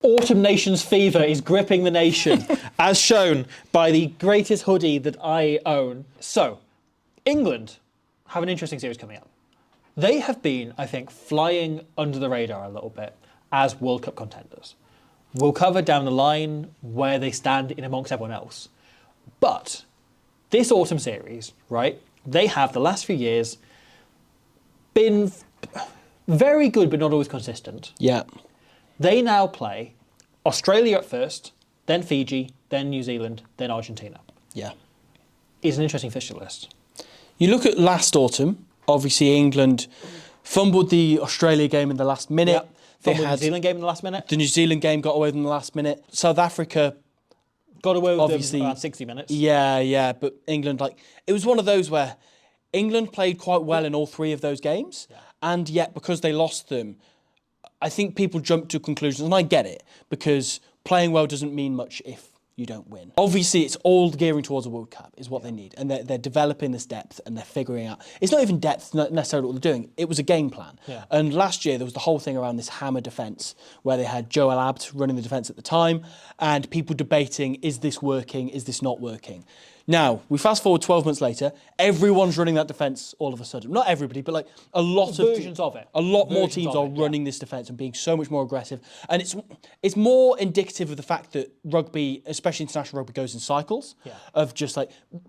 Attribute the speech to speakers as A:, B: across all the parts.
A: Autumn Nations fever is gripping the nation, as shown by the greatest hoodie that I own. So, England have an interesting series coming up. They have been, I think, flying under the radar a little bit as World Cup contenders. We'll cover down the line where they stand in amongst everyone else. But this autumn series, right, they have the last few years been very good but not always consistent.
B: Yeah.
A: They now play Australia at first, then Fiji, then New Zealand, then Argentina.
B: Yeah.
A: It's an interesting fixture list.
B: You look at last autumn, obviously England fumbled the Australia game in the last minute.
A: Yep. They had the New Zealand game in the last minute.
B: The New Zealand game got away in the last minute. South Africa
A: got away with
B: obviously
A: them around 60 minutes.
B: Yeah, but England, it was one of those where England played quite well in all three of those games, and yet because they lost them, I think people jumped to conclusions, and I get it, because playing well doesn't mean much if you don't win. Obviously, it's all gearing towards a World Cup is what they need, and they're developing this depth, and they're figuring out. It's not even depth necessarily what they're doing. It was a game plan.
A: Yeah.
B: And last year, there was the whole thing around this hammer defence, where they had Joel Abt running the defence at the time, and people debating, is this working, is this not working? Now, we fast forward 12 months later, everyone's running that defence all of a sudden. Not everybody, but a lot of
A: versions of it.
B: A lot more teams are running this defence and being so much more aggressive. And it's more indicative of the fact that rugby, especially international rugby, goes in cycles of just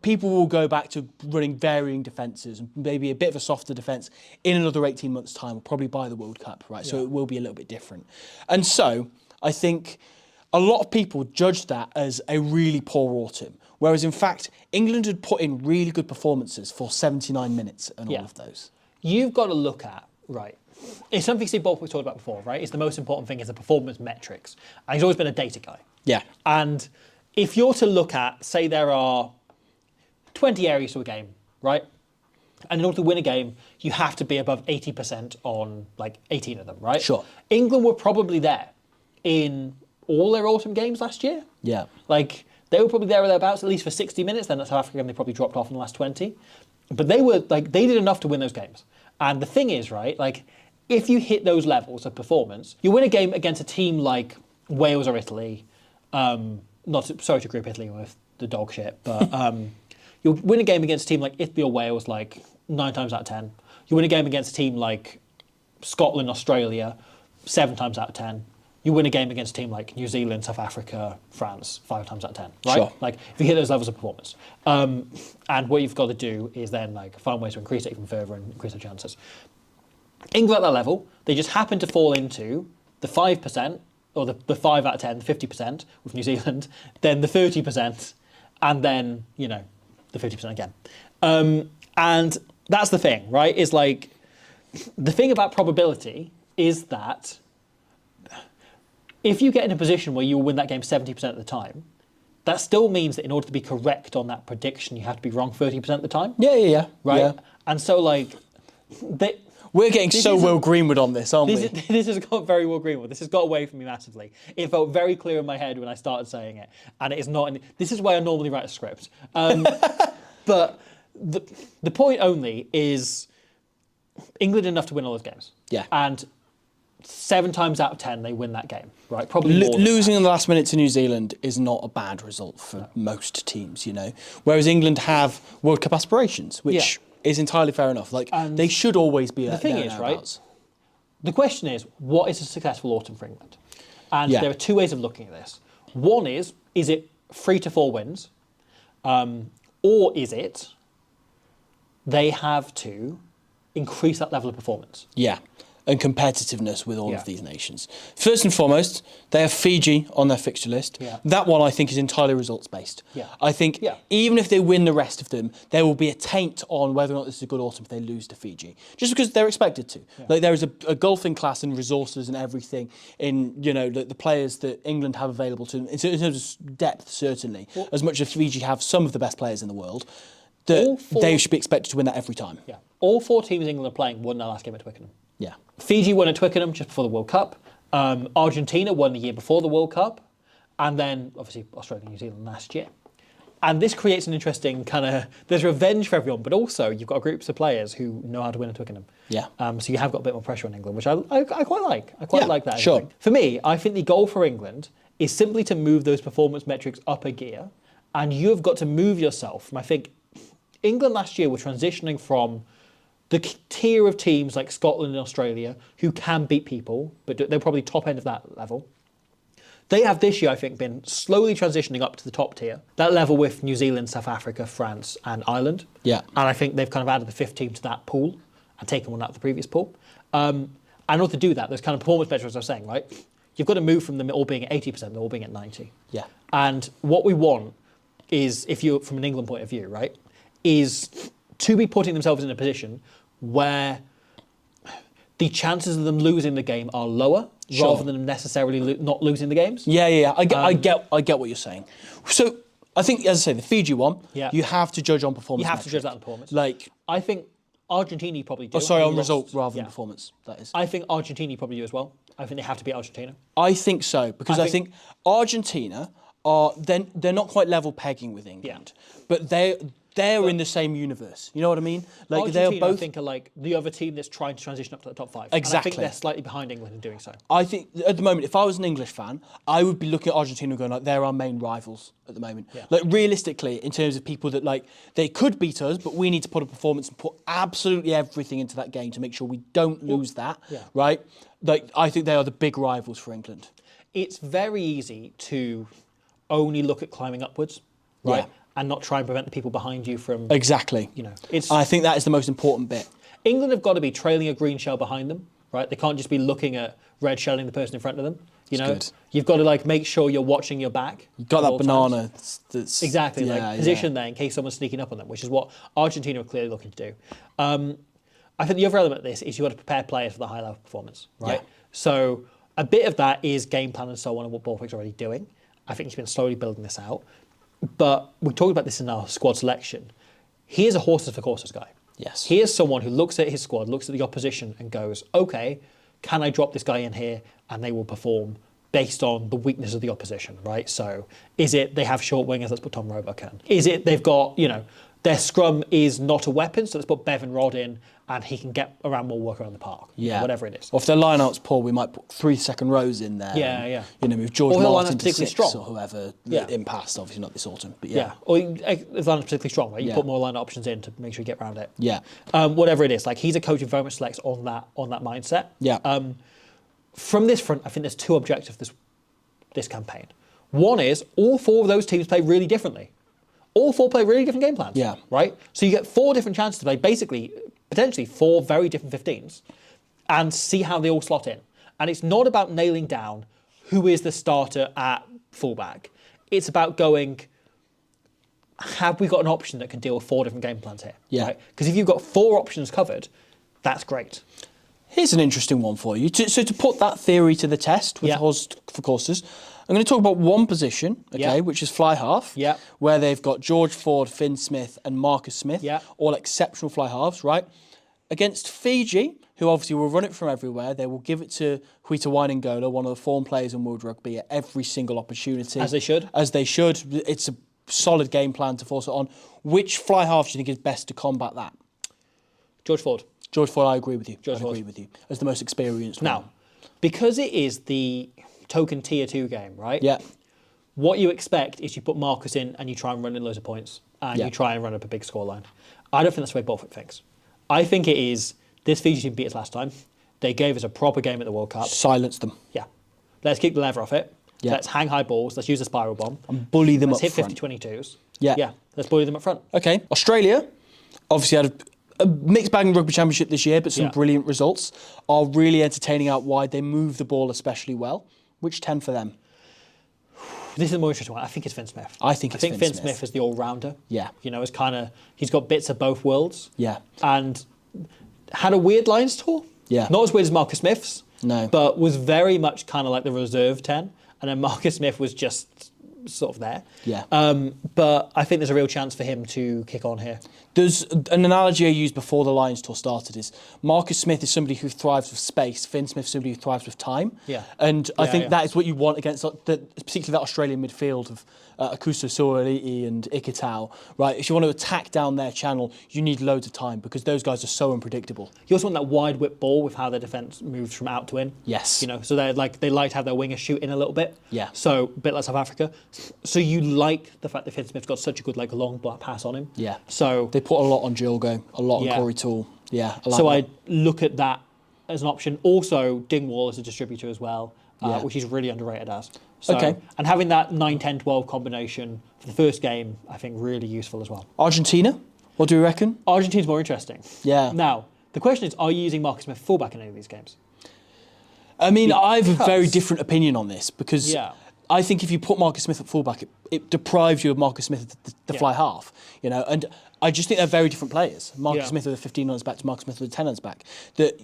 B: people will go back to running varying defences and maybe a bit of a softer defence in another 18 months' time, probably by the World Cup, right? So it will be a little bit different. And so I think a lot of people judged that as a really poor autumn. Whereas, in fact, England had put in really good performances for 79 minutes and all of those.
A: You've got to look at, right, it's something Steve Borthwick talked about before, right? It's the most important thing is the performance metrics. And he's always been a data guy.
B: Yeah.
A: And if you're to look at, say there are 20 areas to a game, right? And in order to win a game, you have to be above 80% on 18 of them, right?
B: Sure.
A: England were probably there in all their autumn games last year.
B: Yeah.
A: They were probably there or thereabouts, at least for 60 minutes. Then at South Africa, they probably dropped off in the last 20. But they were they did enough to win those games. And the thing is, right, if you hit those levels of performance, you win a game against a team like Wales or Italy. Sorry to group Italy with the dog shit, but you'll win a game against a team like Italy or Wales 9 times out of 10. You win a game against a team like Scotland, Australia 7 times out of 10. You win a game against a team like New Zealand, South Africa, France 5 times out of 10, right?
B: Sure.
A: If you hit those levels of performance. And what you've got to do is then find ways to increase it even further and increase the chances. England at that level, they just happen to fall into the 5%, or the 5 out of 10, the 50% with New Zealand, then the 30%, and then, the 50% again. And that's the thing, right? Is the thing about probability is that if you get in a position where you will win that game 70% of the time, that still means that in order to be correct on that prediction, you have to be wrong 30% of the time.
B: Yeah.
A: Right?
B: Yeah.
A: And so,
B: we're getting so Will Greenwood on this, aren't we?
A: This has got very Will Greenwood. This has got away from me massively. It felt very clear in my head when I started saying it. And it is not... This is why I normally write a script. But the point only is England enough to win all those games.
B: Yeah.
A: And 7 times out of 10, they win that game, right? Probably more
B: losing in the last minute to New Zealand is not a bad result for most teams, Whereas England have World Cup aspirations, which is entirely fair enough. They should always be
A: the thing is, right? The question is, what is a successful autumn for England? And there are 2 ways of looking at this. One is it 3 to 4 wins? Or is it they have to increase that level of performance?
B: Yeah. And competitiveness with all of these nations. First and foremost, they have Fiji on their fixture list.
A: Yeah.
B: That one I think is entirely results based.
A: Yeah.
B: I think even if they win the rest of them, there will be a taint on whether or not this is a good autumn if they lose to Fiji. Just because they're expected to. Yeah. There is a golfing class and resources and everything in the players that England have available to them, in terms of depth certainly, as much as Fiji have some of the best players in the world, that they should be expected to win that every time.
A: Yeah. All 4 teams England are playing won their last game at Twickenham.
B: Yeah.
A: Fiji won at Twickenham just before the World Cup. Argentina won the year before the World Cup. And then, obviously, Australia and New Zealand last year. And this creates an interesting kind of, there's revenge for everyone, but also you've got groups of players who know how to win at Twickenham.
B: Yeah.
A: So you have got a bit more pressure on England, which I quite like. I quite like that.
B: Sure.
A: For me, I think the goal for England is simply to move those performance metrics up a gear, and you've got to move yourself. And I think England last year were transitioning from the tier of teams like Scotland and Australia who can beat people, but they're probably top end of that level. They have this year, I think, been slowly transitioning up to the top tier. That level with New Zealand, South Africa, France and Ireland.
B: Yeah.
A: And I think they've kind of added the fifth team to that pool and taken one out of the previous pool. And in order to do that, there's kind of performance measures, as I was saying, right? You've got to move from them all being at 80%, them all being at 90%.
B: Yeah.
A: And what we want is, if you're from an England point of view, right, is to be putting themselves in a position where the chances of them losing the game are lower, rather than necessarily not losing the games.
B: Yeah. I get what you're saying. So I think, as I say, the Fiji one, you have to judge on performance.
A: You have
B: metric.
A: to judge that on performance.
B: Like,
A: I think Argentina you probably do.
B: Oh, sorry, on result rather than performance. That is.
A: I think Argentina you probably do as well. I think they have to beat Argentina.
B: I think so, because I think Argentina are they're not quite level pegging with England, but they're in the same universe. You know what I mean? Like
A: Argentina,
B: they're both.
A: I think, are like the other team that's trying to transition up to the top five.
B: Exactly.
A: And I think they're slightly behind England in doing so.
B: I think at the moment, if I was an English fan, I would be looking at Argentina and going like, they're our main rivals at the moment.
A: Yeah.
B: Like realistically, in terms of people that like they could beat us, but we need to put a performance and put absolutely everything into that game to make sure we don't lose that.
A: Yeah.
B: Right? Like I think they are the big rivals for England.
A: It's very easy to only look at climbing upwards, right?
B: Yeah.
A: And not try and prevent the people behind you from...
B: Exactly.
A: You know, it's...
B: I think that is the most important bit.
A: England have got to be trailing a green shell behind them, right? They can't just be looking at red shelling the person in front of them. You know,
B: good.
A: You've got to like make sure you're watching your back.
B: You've got
A: at
B: that
A: all
B: banana.
A: times.
B: That's
A: Exactly, like position there in case someone's sneaking up on them, which is what Argentina are clearly looking to do. I think the other element of this is you've got to prepare players for the high level performance, right?
B: Yeah.
A: So a bit of that is game plan and so on, and what Borthwick's already doing. I think he's been slowly building this out. But we talked about this in our squad selection. He is a horses for courses guy.
B: Yes.
A: He is someone who looks at his squad, looks at the opposition and goes, okay, can I drop this guy in here and they will perform based on the weakness of the opposition, right? So is it they have short wingers, let's put Tom Roebuck in. Is it they've got, their scrum is not a weapon, so let's put Bevan Rod in and he can get around more work around the park.
B: Yeah.
A: Whatever it is.
B: Or if their line-out's poor, we might put 3 second rows in there.
A: Yeah.
B: Move George
A: Or the
B: Martin
A: line-out's
B: to
A: particularly
B: 6
A: strong.
B: or whoever in past, obviously not this autumn, but
A: Yeah. Or if the line's particularly strong, right? You
B: Yeah.
A: put more line options in to make sure you get around it.
B: Yeah.
A: Whatever it is, like he's a coach who very much selects on that mindset.
B: Yeah.
A: From this front, I think there's two objectives this campaign. One is all 4 of those teams play really differently. All 4 play really different game plans.
B: Yeah.
A: Right? So you get 4 different chances to play potentially 4 very different 15s and see how they all slot in. And it's not about nailing down who is the starter at fullback. It's about going, have we got an option that can deal with 4 different game plans here?
B: Yeah.
A: Right? Because if you've got 4 options covered, that's great.
B: Here's an interesting one for you. So to put that theory to the test with horse for courses, I'm going to talk about one position, which is fly half, where they've got George Ford, Finn Smith and Marcus Smith, all exceptional fly halves, right? Against Fiji, who obviously will run it from everywhere, they will give it to Huita Wainangola, one of the form players in World Rugby, at every single opportunity.
A: As they should.
B: As they should. It's a solid game plan to force it on. Which fly half do you think is best to combat that?
A: George Ford.
B: George Ford, I agree with you.
A: George Ford.
B: agree with you. As the most experienced one.
A: Now, because it is the token tier 2 game, right?
B: Yeah.
A: What you expect is you put Marcus in and you try and run in loads of points and you try and run up a big scoreline. I don't think that's the way Borthwick thinks. I think it is, this Fiji team beat us last time. They gave us a proper game at the World Cup.
B: Silence them.
A: Yeah. Let's keep the lever off it.
B: Yeah.
A: Let's hang high balls. Let's use a spiral bomb.
B: And bully them
A: let's
B: up
A: hit
B: front.
A: 50-22s.
B: Yeah.
A: Yeah. Let's bully them up front.
B: Okay. Australia obviously had a mixed bag in Rugby Championship this year, but some brilliant results. Are really entertaining out wide. They move the ball especially well. Which 10 for them?
A: This is the more interesting one. I think it's Finn Smith.
B: I think
A: Finn Smith is the all-rounder.
B: Yeah.
A: It's kind of, he's got bits of both worlds.
B: Yeah.
A: And had a weird Lions tour.
B: Yeah.
A: Not as weird as Marcus Smith's.
B: No.
A: But was very much kind of like the reserve 10. And then Marcus Smith was just sort of there.
B: Yeah.
A: But I think there's a real chance for him to kick on here.
B: There's an analogy I used before the Lions tour started is Marcus Smith is somebody who thrives with space, Finn Smith is somebody who thrives with time.
A: Yeah.
B: And I think that is what you want against, particularly that Australian midfield of Akuso Suoliti and Ikitau, right? If you want to attack down their channel, you need loads of time because those guys are so unpredictable.
A: You also want that wide whip ball with how their defence moves from out to in.
B: Yes.
A: You know, so they like to have their wingers shoot in a little bit.
B: Yeah.
A: So a bit like South Africa. So you like the fact that Finn Smith's got such a good like long pass on him.
B: Yeah.
A: So
B: they put a lot on Diogo, a lot on Corey Toole. Yeah.
A: I look at that as an option. Also, Dingwall is a distributor as well, which he's really underrated as. So, and having that 9, 10, 12 combination for the first game, I think really useful as well.
B: Argentina, what do you reckon?
A: Argentina's more interesting.
B: Yeah.
A: Now, the question is, are you using Marcus Smith fullback in any of these games?
B: I mean, I have a very different opinion on this because I think if you put Marcus Smith at fullback, it deprives you of Marcus Smith at the fly half, you know, and I just think they're very different players. Marcus Smith with a 15 on his back to Marcus Smith with a 10 on his back. That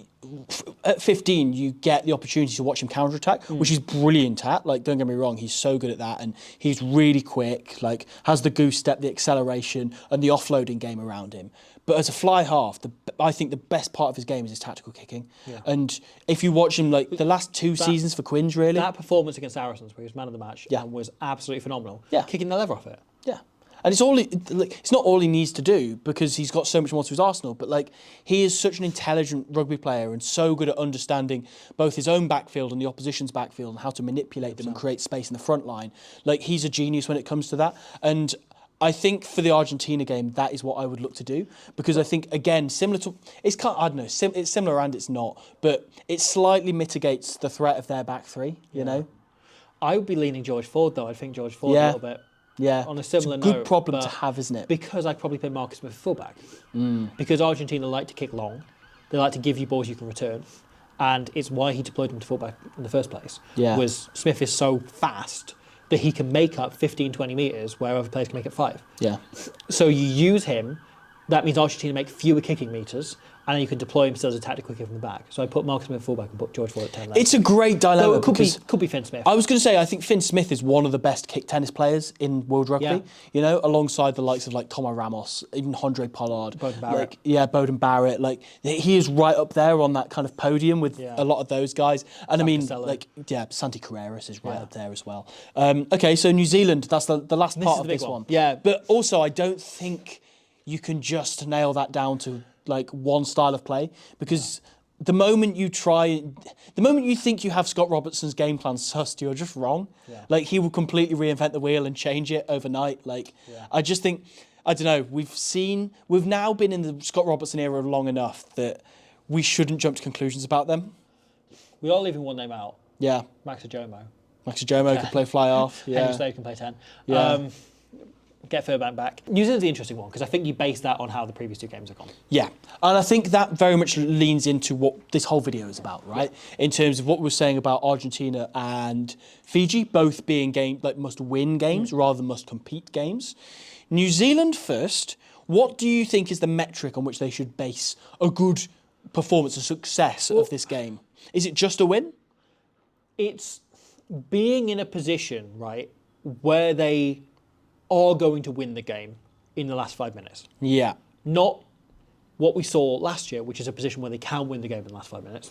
B: at 15, you get the opportunity to watch him counter-attack, which he's brilliant at. Like, don't get me wrong, he's so good at that, and he's really quick, like, has the goose step, the acceleration, and the offloading game around him. But as a fly half, I think the best part of his game is his tactical kicking. Yeah. And if you watch him, like, the last two seasons for Quins, really.
A: That performance against Saracens, where he was man of the match, and was absolutely phenomenal. Yeah. Kicking the leather off it.
B: Yeah. And it's not all he needs to do because he's got so much more to his arsenal. But like he is such an intelligent rugby player and so good at understanding both his own backfield and the opposition's backfield and how to manipulate them and create space in the front line. Like he's a genius when it comes to that. And I think for the Argentina game, that is what I would look to do because I think again similar to it's similar and it's not, but it slightly mitigates the threat of their back three. You know,
A: I would be leaning George Ford though. I think George Ford a little bit.
B: Yeah,
A: on a similar
B: it's a good
A: note,
B: problem to have, isn't it?
A: Because I'd probably play Marcus Smith fullback. Because Argentina like to kick long, they like to give you balls you can return, and it's why he deployed him to fullback in the first place.
B: Yeah.
A: Was Smith is so fast that he can make up 15, 20 metres where other players can make it 5.
B: Yeah.
A: So you use him, that means Argentina make fewer kicking metres, and then you can deploy him still as a tactical kicker from the back. So I put Marcus Smith fullback and put George Ford at 10 left.
B: It's a great dilemma.
A: It could be Finn Smith.
B: I was going to say, I think Finn Smith is one of the best kick tennis players in world rugby. You know, alongside the likes of like Tomo Ramos, even Andre Pollard,
A: Beauden Barrett.
B: Beauden Barrett. Like he is right up there on that kind of podium with a lot of those guys. And
A: Sam
B: I mean,
A: Casello.
B: Santi Carreras is right up there as well. Okay, so New Zealand, that's the last part of this one.
A: Yeah,
B: but also I don't think you can just nail that down to like one style of play because the moment you think you have Scott Robertson's game plan sussed, you're just wrong. Yeah. Like he will completely reinvent the wheel and change it overnight. Like I just think, I don't know, we've now been in the Scott Robertson era long enough that we shouldn't jump to conclusions about them.
A: We are leaving one name out.
B: Yeah.
A: Max Ajomo.
B: Max Ajomo could play fly half.
A: Henry Slade can play 10.
B: Yeah.
A: Get Furbank back. New Zealand's the interesting one because I think you base that on how the previous two games have gone.
B: Yeah, and I think that very much leans into what this whole video is about, right? Yeah. In terms of what we were saying about Argentina and Fiji, both being must-win games rather than must-compete games. New Zealand first, what do you think is the metric on which they should base a good performance, a success of this game? Is it just a win?
A: It's being in a position, right, where they are going to win the game in the last 5 minutes.
B: Yeah.
A: Not what we saw last year, which is a position where they can win the game in the last 5 minutes.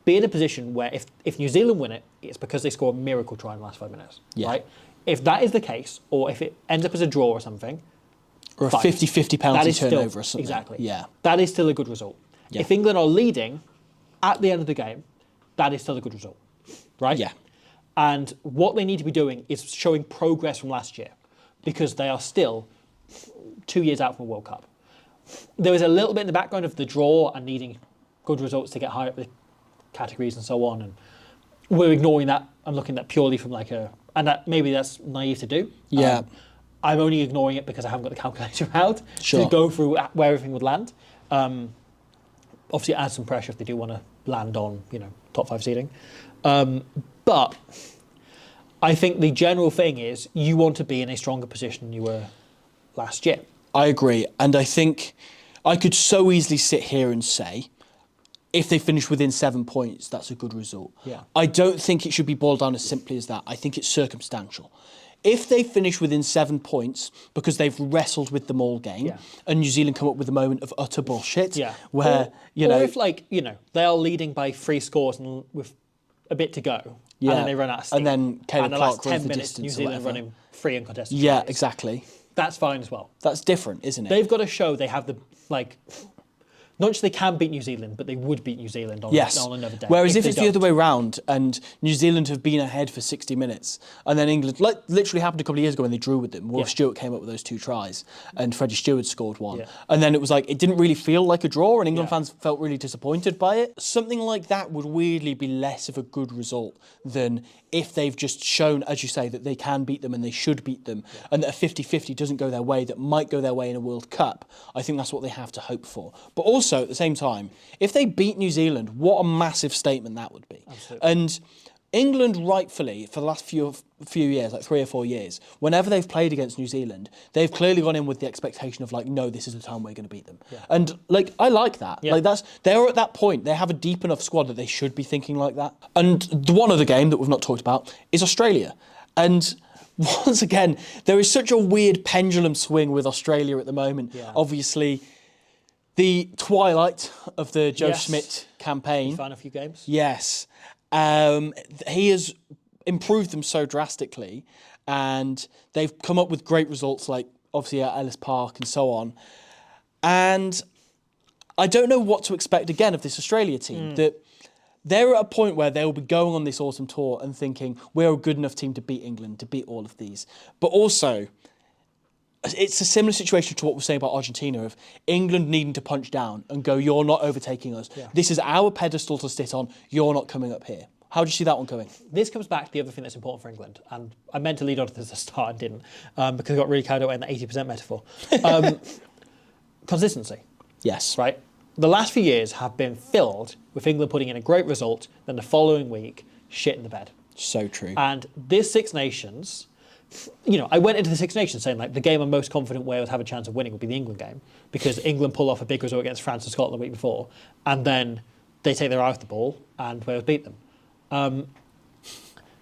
A: Be in a position where if New Zealand win it, it's because they score a miracle try in the last 5 minutes. Yeah. Right? If that is the case, or if it ends up as a draw or something,
B: or a 50-50 penalty turnover or something.
A: Exactly.
B: Yeah.
A: That is still a good result. Yeah. If England are leading at the end of the game, that is still a good result. Right?
B: Yeah.
A: And what they need to be doing is showing progress from last year, because they are still 2 years out from a World Cup. There was a little bit in the background of the draw and needing good results to get higher up the categories and so on, and we're ignoring that and looking at that purely from and that maybe that's naive to do.
B: Yeah.
A: I'm only ignoring it because I haven't got the calculator out
B: to
A: go through where everything would land. Obviously, it adds some pressure if they do want to land on top 5 seeding, but I think the general thing is you want to be in a stronger position than you were last year.
B: I agree. And I think I could so easily sit here and say, if they finish within 7 points, that's a good result.
A: Yeah.
B: I don't think it should be boiled down as simply as that. I think it's circumstantial. if they finish within 7 points because they've wrestled with them all game, and New Zealand come up with a moment of utter bullshit, where
A: or if they are leading by 3 scores and with a bit to go, and then they run out of steam,
B: and then Caleb
A: the
B: Clark
A: last
B: runs
A: 10
B: the
A: minutes,
B: distance
A: New
B: or
A: Zealand
B: whatever.
A: running free and contested.
B: Yeah,
A: tries.
B: exactly.
A: That's fine as well.
B: That's different, isn't it?
A: They've got to show they have the not just they can beat New Zealand, but they would beat New Zealand on another day.
B: Whereas if it's the other way round and New Zealand have been ahead for 60 minutes and then England, like literally happened a couple of years ago when they drew with them, Will Stewart came up with those 2 tries and Freddie Stewart scored 1. And then it was like, it didn't really feel like a draw and England fans felt really disappointed by it. Something like that would weirdly be less of a good result than if they've just shown, as you say, that they can beat them and they should beat them, and that a 50-50 doesn't go their way, that might go their way in a World Cup. I think that's what they have to hope for. But also, at the same time, if they beat New Zealand, what a massive statement that would be.
A: Absolutely.
B: And England, rightfully, for the last few years, like 3 or 4 years, whenever they've played against New Zealand, they've clearly gone in with the expectation of like, no, this is the time we're going to beat them. And like, I like that. Like they're at that point. They have a deep enough squad that they should be thinking like that. And the one other game that we've not talked about is Australia. And once again, there is such a weird pendulum swing with Australia at the moment. Obviously, the twilight of the Joe Schmidt campaign.
A: You found a few games?
B: Yes. He has improved them so drastically, and they've come up with great results, like obviously at Ellis Park and so on. And I don't know what to expect again of this Australia team. That they're at a point where they'll be going on this autumn tour and thinking we're a good enough team to beat England, to beat all of these. But also, it's a similar situation to what we're saying about Argentina, of England needing to punch down and go, you're not overtaking us. This is our pedestal to sit on. You're not coming up here. How do you see that one going?
A: This comes back to the other thing that's important for England, and I meant to lead on to this at the start and didn't, because I got really carried away in the 80% metaphor. Consistency.
B: Yes.
A: Right? The last few years have been filled with England putting in a great result, then the following week, shit in the bed.
B: So true.
A: And this Six Nations, I went into the Six Nations saying like the game I'm most confident Wales have a chance of winning would be the England game, because England pull off a big result against France and Scotland the week before, and then they take their eye off the ball and Wales beat them.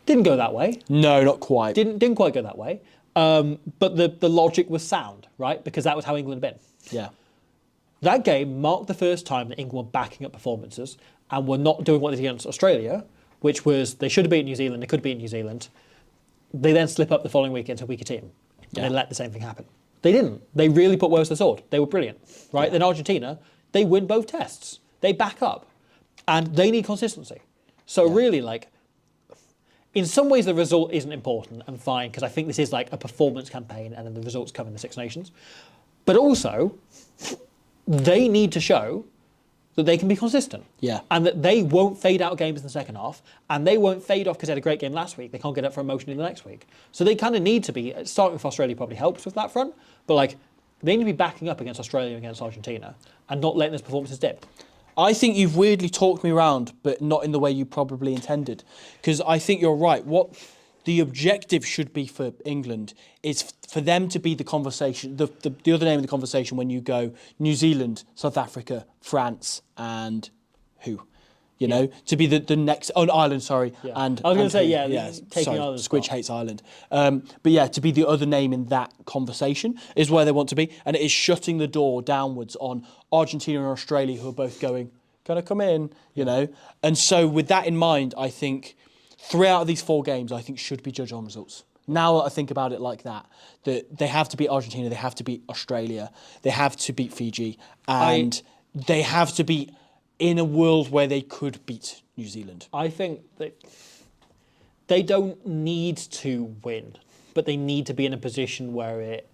A: Didn't go that way.
B: No, not quite.
A: Didn't quite go that way. But the logic was sound, right? Because that was how England had been.
B: Yeah.
A: That game marked the first time that England were backing up performances and were not doing what they did against Australia, which was they should have beaten New Zealand, they could beat New Zealand. They then slip up the following week into a weaker team. And they let the same thing happen. They didn't. They really put Wales to the sword. They were brilliant, right? Then Argentina, they win both tests. They back up. And they need consistency. So really, in some ways the result isn't important and fine, because I think this is like a performance campaign and then the results come in the Six Nations. But also, they need to show that they can be consistent.
B: Yeah.
A: And that they won't fade out games in the second half, and they won't fade off because they had a great game last week. They can't get up for emotion in the next week. So they kind of need to be, starting with Australia probably helps with that front, but they need to be backing up against Australia and against Argentina and not letting those performances dip.
B: I think you've weirdly talked me around, but not in the way you probably intended. Because I think you're right. What the objective should be for England is for them to be the conversation, the other name of the conversation when you go New Zealand, South Africa, France, and who? To be the next... Oh, Ireland, sorry.
A: Yeah.
B: And
A: I was going to say, taking
B: sorry,
A: Ireland.
B: Squidge hates Ireland. But yeah, to be the other name in that conversation is where they want to be. And it is shutting the door downwards on Argentina and Australia, who are both going, gonna come in, And so with that in mind, I think 3 out of these 4 games, I think, should be judged on results. Now that I think about it like that they have to beat Argentina, they have to beat Australia, they have to beat Fiji, and they have to be in a world where they could beat New Zealand.
A: I think that they don't need to win, but they need to be in a position where it...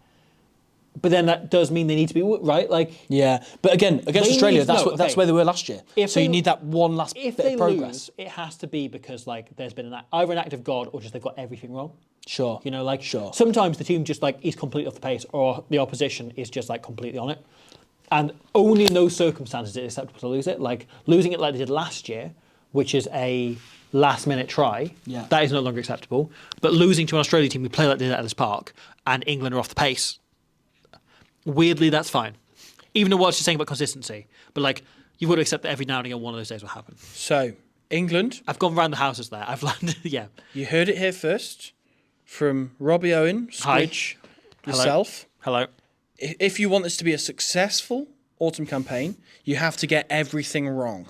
A: But then that does mean they need to be, right?
B: Yeah, but again, against Australia, that's where they were last year. So you need that one last bit of progress.
A: Lose, it has to be because there's been either an act of God or just they've got everything wrong.
B: Sure.
A: Sure. Sometimes the team just is completely off the pace, or the opposition is just completely on it. And only in those circumstances is it acceptable to lose it. Losing it like they did last year, which is a last-minute try, that is no longer acceptable. But losing to an Australia team who play like they did at Ellis Park, and England are off the pace, weirdly, that's fine. Even though what she's saying about consistency. But you've got to accept that every now and again one of those days will happen.
B: So, England.
A: I've gone round the houses there. I've landed,
B: You heard it here first. from Robbie Owen,
A: Hi.
B: Squidge, yourself.
A: Hello.
B: If you want this to be a successful autumn campaign, you have to get everything wrong.